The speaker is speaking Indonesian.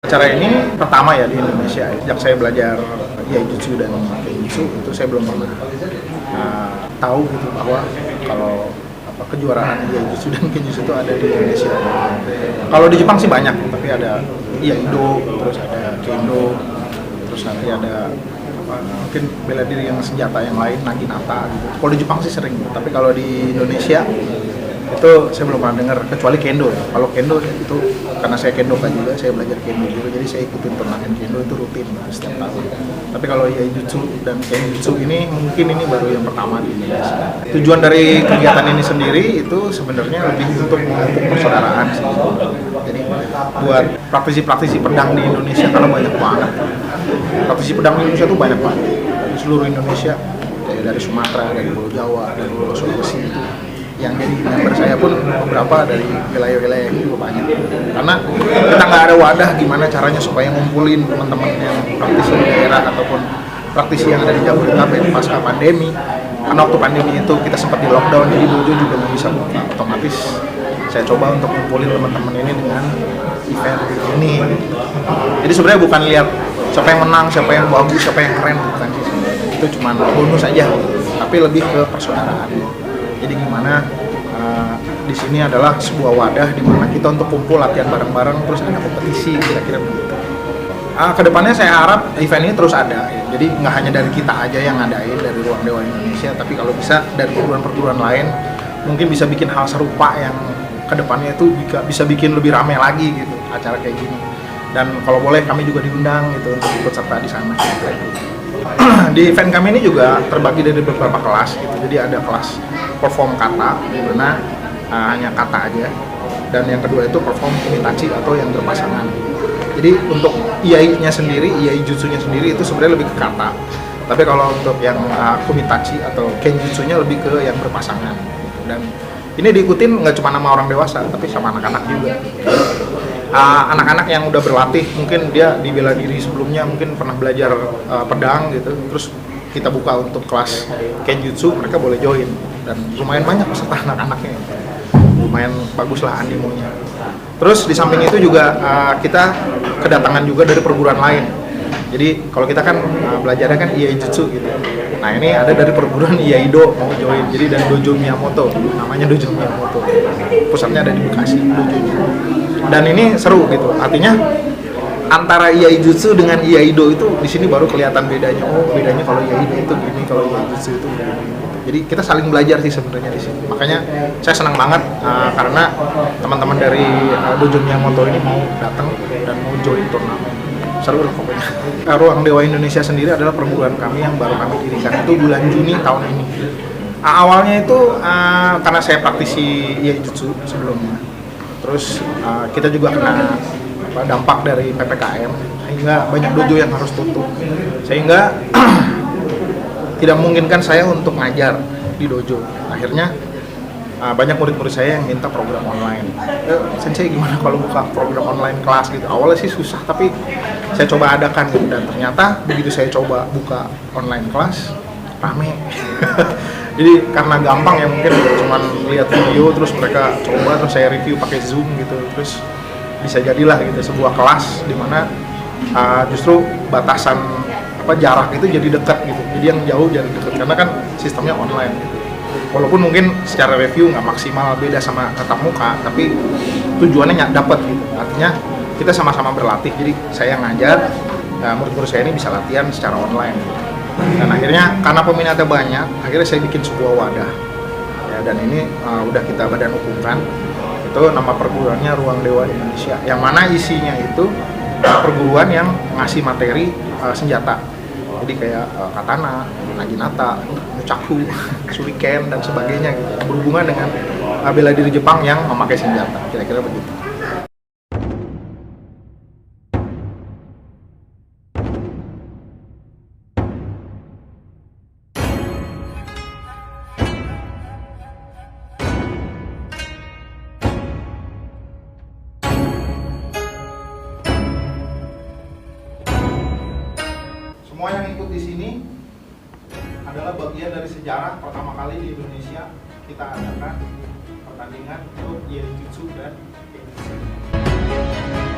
Acara ini pertama ya di Indonesia. Sejak saya belajar Iaijutsu dan Kenjutsu itu saya belum pernah tahu gitu bahwa kalau kejuaraan Iaijutsu dan Kenjutsu itu ada di Indonesia. Kalau di Jepang sih banyak, tapi ada Iaido, terus ada Kendo, terus nanti ada mungkin bela diri yang senjata yang lain, Naginata gitu. Kalau di Jepang sih sering, tapi kalau di Indonesia itu saya belum pernah dengar kecuali Kendo ya. Kalau Kendo itu karena saya Kendokan juga, saya belajar Kendo juga, jadi saya ikutin turnamen Kendo itu rutin setiap tahun. Tapi kalau Iaijutsu dan Kenjutsu ini mungkin ini baru yang pertama di Indonesia. Tujuan dari kegiatan ini sendiri itu sebenarnya lebih untuk memupuk persaudaraan sih. Jadi buat praktisi-praktisi pedang di Indonesia karena banyak banget. Praktisi pedang di Indonesia tuh banyak banget dari seluruh Indonesia, dari Sumatera, dari Pulau Jawa, dari Pulau Sulawesi itu. Yang jadi member saya pun beberapa dari wilayah-wilayah yang juga banyak. Karena kita nggak ada wadah gimana caranya supaya ngumpulin teman-teman yang praktisi di daerah ataupun praktisi yang ada di Jabodetabek pasca pandemi. Karena waktu pandemi itu kita sempat di lockdown, jadi dojo juga nggak bisa buka. Otomatis saya coba untuk ngumpulin teman-teman ini dengan event ini. Jadi sebenarnya bukan lihat siapa yang menang, siapa yang bagus, siapa yang keren, bukan sih sebenarnya. Itu cuma bonus aja, tapi lebih ke persaudaraan. Jadi gimana di sini adalah sebuah wadah di mana kita untuk kumpul latihan bareng-bareng, terus ada kompetisi kira-kira begitu. Kedepannya saya harap event ini terus ada, ya. Jadi nggak hanya dari kita aja yang ngadain dari Ruang Dewa Indonesia, tapi kalau bisa dari perguruan-perguruan lain mungkin bisa bikin hal serupa yang kedepannya itu bisa bikin lebih ramai lagi gitu acara kayak gini. Dan kalau boleh kami juga diundang gitu untuk ikut serta di sana. Di event kami ini juga terbagi dari beberapa kelas gitu. Jadi ada kelas perform kata, di mana hanya kata aja, dan yang kedua itu perform kumitachi atau yang berpasangan. Jadi untuk iai-nya sendiri, iaijutsunya sendiri itu sebenarnya lebih ke kata, tapi kalau untuk yang kumitachi atau kenjutsunya lebih ke yang berpasangan. Dan ini diikutin nggak cuma sama orang dewasa, tapi sama anak-anak juga. Anak-anak yang udah berlatih, mungkin dia di bela diri sebelumnya mungkin pernah belajar pedang gitu, terus kita buka untuk kelas Kenjutsu, mereka boleh join dan lumayan banyak peserta anak-anaknya, lumayan bagus lah animonya. Terus di samping itu juga kita kedatangan juga dari perguruan lain. Jadi kalau kita kan belajarnya kan Iaijutsu gitu. Nah ini ada dari perguruan Iaido mau join, jadi dari Dojo Miyamoto, namanya Dojo Miyamoto. Pusatnya ada di Bekasi dojonya. Dan ini seru gitu, artinya antara Iaijutsu dengan Iaido itu di sini baru kelihatan bedanya. Oh, bedanya kalau Iaido itu gini, kalau Iaijutsu itu gini. Jadi kita saling belajar sih sebenarnya di sini. Makanya saya senang banget karena teman-teman dari Dojo Miyamoto ini mau datang dan mau join turnamen. Seru lah pokoknya. Ruang Dewa Indonesia sendiri adalah perguruan kami yang baru kami dirikan itu bulan Juni tahun ini. Awalnya itu karena saya praktisi Iaijutsu sebelumnya. Terus kita juga kena dampak dari PPKM, sehingga banyak dojo yang harus tutup, sehingga tidak memungkinkan saya untuk ngajar di dojo. Akhirnya banyak murid-murid saya yang minta program online. Sensei gimana kalau buka program online kelas gitu? Awalnya sih susah, tapi saya coba adakan gitu, dan ternyata begitu saya coba buka online kelas, rame. Jadi karena gampang ya, mungkin cuman lihat video terus mereka coba, terus saya review pakai Zoom gitu, terus bisa jadilah gitu sebuah kelas di mana justru batasan jarak itu jadi dekat gitu. Jadi yang jauh jadi dekat karena kan sistemnya online gitu. Walaupun mungkin secara review nggak maksimal beda sama tatap muka, tapi tujuannya dapat gitu. Artinya kita sama-sama berlatih. Jadi saya ngajar, murid-murid saya ini bisa latihan secara online gitu. Dan akhirnya karena peminatnya banyak, akhirnya saya bikin sebuah wadah ya, dan ini udah kita badan hukumkan. Itu nama perguruannya Ruang Dewa Indonesia, yang mana isinya itu perguruan yang ngasih materi senjata. Jadi kayak katana, naginata, nunchaku, shuriken dan sebagainya gitu, berhubungan dengan bela diri Jepang yang memakai senjata, kira-kira begitu. Semua yang ikut di sini adalah bagian dari sejarah pertama kali di Indonesia kita adakan pertandingan untuk Iaijutsu dan Kenjutsu.